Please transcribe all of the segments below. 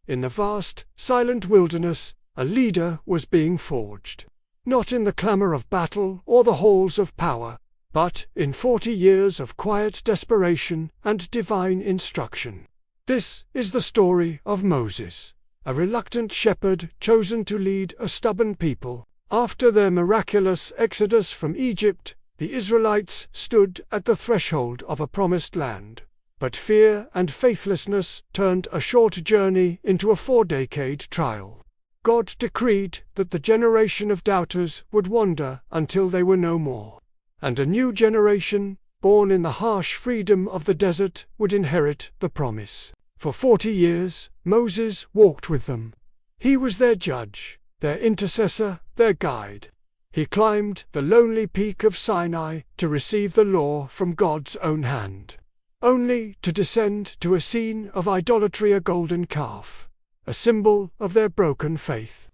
In the vast, silent wilderness, a leader was being forged. Not in the clamor of battle or the halls of power, but in 40 years of quiet desperation and divine instruction. This is the story of Moses, a reluctant shepherd chosen to lead a stubborn people. After their miraculous exodus from Egypt, the Israelites stood at the threshold of a promised land. But fear and faithlessness turned a short journey into a 4-decade trial. God decreed that the generation of doubters would wander until they were no more, and a new generation, born in the harsh freedom of the desert, would inherit the promise. For 40 years, Moses walked with them. He was their judge, their intercessor, their guide. He climbed the lonely peak of Sinai to receive the law from God's own hand, only to descend to a scene of idolatry, a golden calf, a symbol of their broken faith.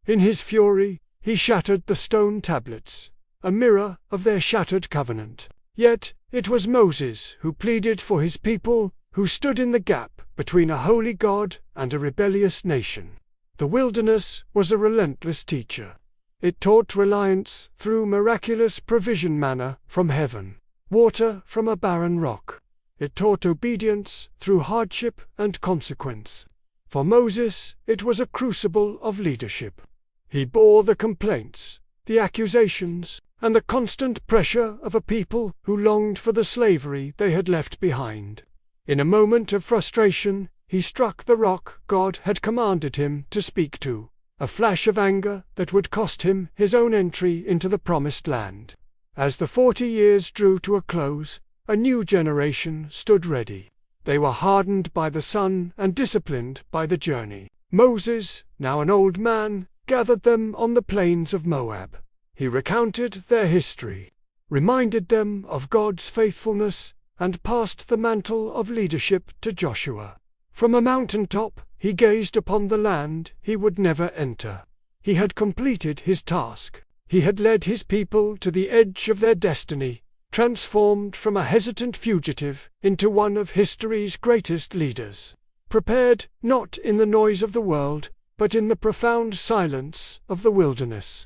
In his fury, he shattered the stone tablets, a mirror of their shattered covenant. Yet it was Moses who pleaded for his people, who stood in the gap between a holy God and a rebellious nation. The wilderness was a relentless teacher. It taught reliance through miraculous provision, manna from heaven, water from a barren rock. It taught obedience through hardship and consequence. For Moses, it was a crucible of leadership. He bore the complaints, the accusations, and the constant pressure of a people who longed for the slavery they had left behind. In a moment of frustration, he struck the rock God had commanded him to speak to, a flash of anger that would cost him his own entry into the promised land. As the 40 years drew to a close, a new generation stood ready. They were hardened by the sun and disciplined by the journey. Moses, now an old man, gathered them on the plains of Moab. He recounted their history, reminded them of God's faithfulness, and passed the mantle of leadership to Joshua. From a mountaintop, he gazed upon the land he would never enter. He had completed his task. He had led his people to the edge of their destiny, transformed from a hesitant fugitive into one of history's greatest leaders, prepared not in the noise of the world, but in the profound silence of the wilderness.